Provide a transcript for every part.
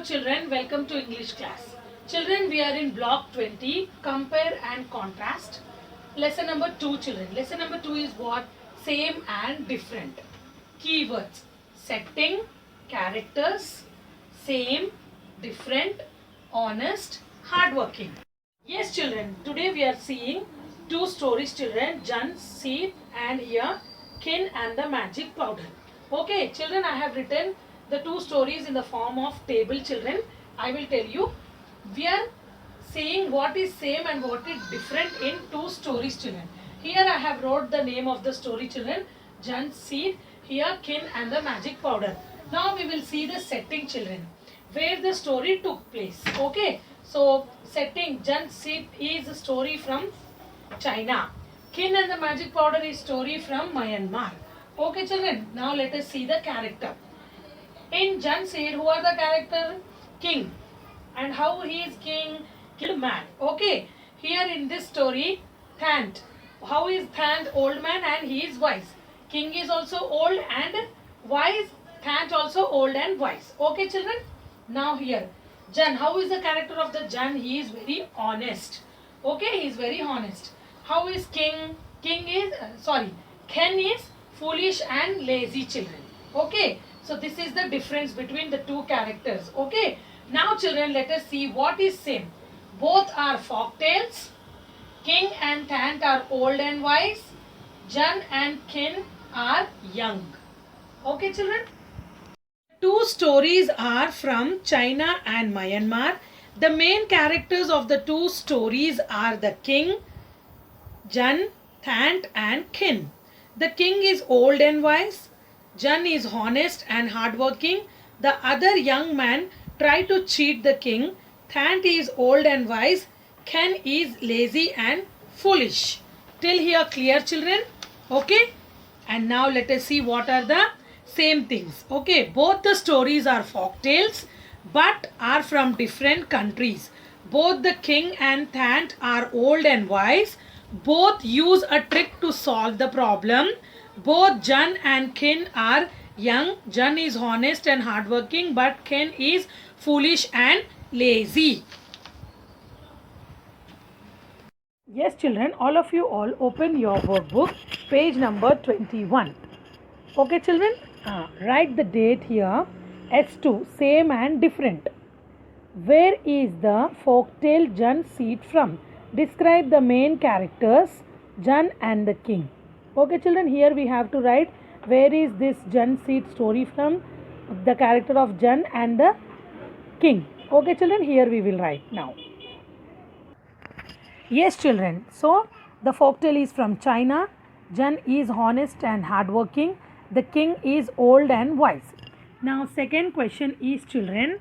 children, welcome to English class. Children, we are in block 20, compare and contrast. Lesson number 2 children. Lesson number 2 is what? Same and different. Keywords: setting, characters, same, different, honest, hardworking. Yes children, today we are seeing two stories children, Jun, Seed and here Kin and the Magic Powder. Okay children, I have written the two stories in the form of table children. I will tell you. We are seeing what is same and what is different in two stories children. Here I have wrote the name of the story children, Jun, Seed, here Kin and the Magic Powder. Now we will see the setting children, where the story took place. Okay, so setting, Jun, Seed is a story from China. Kin and the Magic Powder is story from Myanmar. Okay children, now let us see the character. In Jun Seed, who are the character? King. And how he is king? Killed man. Okay. Here in this story, Thant. How is Thant? Old man and he is wise. King is also old and wise. Thant also old and wise. Okay children. Now here, Jun. How is the character of the Jun? He is very honest. Okay, he is very honest. How is King? King is, Ken is foolish and lazy children. Okay. So this is the difference between the two characters. Okay. Now children, let us see what is same. Both are folk tales. King and Thant are old and wise. Jun and Kin are young. Okay children. Two stories are from China and Myanmar. The main characters of the two stories are the King, Jun, Thant and Kin. The king is old and wise. Jun is honest and hardworking. The other young man try to cheat the king. Thant is old and wise. Ken is lazy and foolish. Till here clear children? Okay. And now let us see what are the same things. Okay. Both the stories are folk tales but are from different countries. Both the king and Thant are old and wise. Both use a trick to solve the problem. Both Jun and Kin are young. Jun is honest and hardworking, but Ken is foolish and lazy. Yes, children, all of you all open your workbook, page number 21. Okay, children, write the date here. S2, same and different. Where is the folktale Jun Seed from? Describe the main characters, Jun and the king. Okay children, here we have to write where is this Jun Seed story from, the character of Jun and the king. Okay children, here we will write now. Yes children, so the folktale is from China. Jun is honest and hardworking. The king is old and wise. Now second question is children,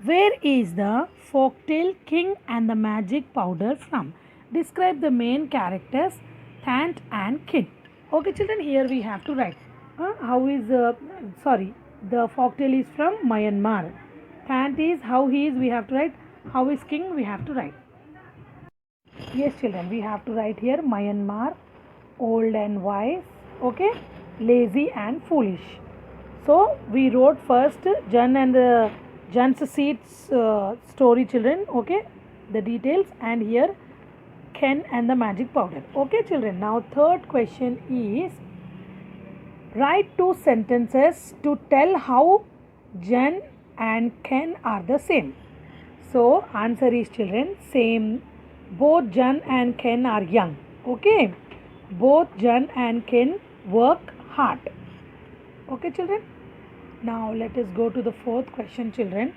where is the folktale King and the Magic Powder from? Describe the main characters, Thant and Kin. Okay children, here we have to write. The folktale is from Myanmar. Thant is how he is, we have to write. How is king, we have to write. Yes children, we have to write here Myanmar, old and wise. Okay, lazy and foolish. So we wrote first Jun and the Jun's Seed's story children. Okay, the details, and here Ken and the Magic Powder. Okay children, now third question is write two sentences to tell how Jun and Ken are the same. So answer is children, same. Both Jun and Ken are young. Okay, both Jun and Ken work hard. Okay children. Now let us go to the fourth question children.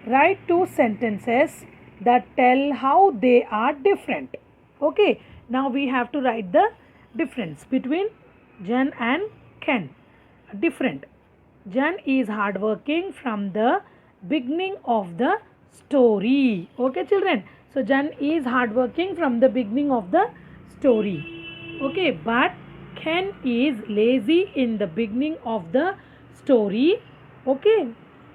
Write two sentences that tell how they are different. Okay, now we have to write the difference between Jun and Ken. Different. Jun is hardworking from the beginning of the story. Okay children, so Jun is hardworking from the beginning of the story. Okay, but Ken is lazy in the beginning of the story. Okay,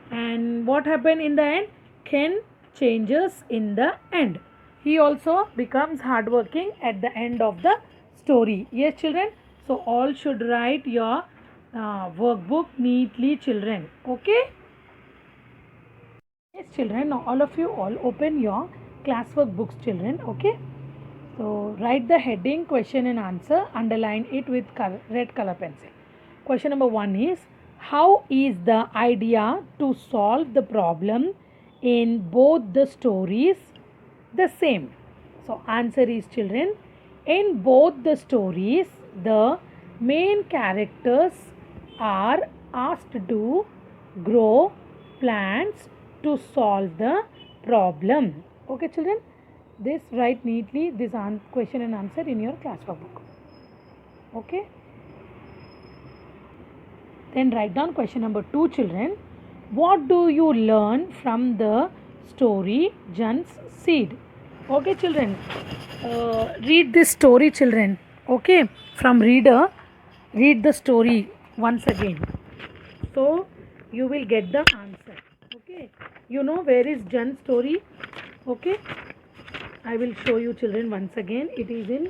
and what happened in the end? Ken changes in the end. He also becomes hardworking at the end of the story. Yes children, so all should write your workbook neatly, children. Okay. Yes, children. Now all of you all open your classwork books, children. Okay. So write the heading, question and answer. Underline it with red color pencil. Question number 1 is, how is the idea to solve the problem in both the stories the same? So answer is, children, in both the stories the main characters are asked to grow plants to solve the problem. Okay, children, this write neatly this question and answer in your classwork book. Okay. Then write down question number 2, children. What do you learn from the story Jan's Seed? Okay, children. Read this story, children. Okay, from reader, read the story once again. So you will get the answer. Okay, you know where is Jan's story? Okay, I will show you, children, once again. It is in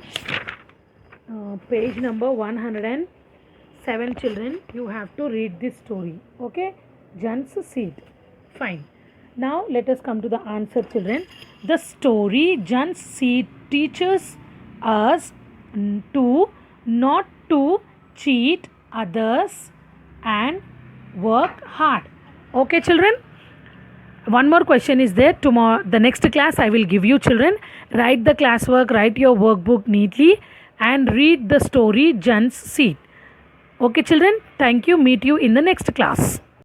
page number 107, children. You have to read this story. Okay, Jan's Seed. Fine. Now let us come to the answer, children. The story Jan's Seed teaches us to not to cheat others and work hard. Okay, children. One more question is there. Tomorrow, the next class I will give you, children. Write the classwork, write your workbook neatly and read the story Jan's Seed. Okay, children. Thank you. Meet you in the next class.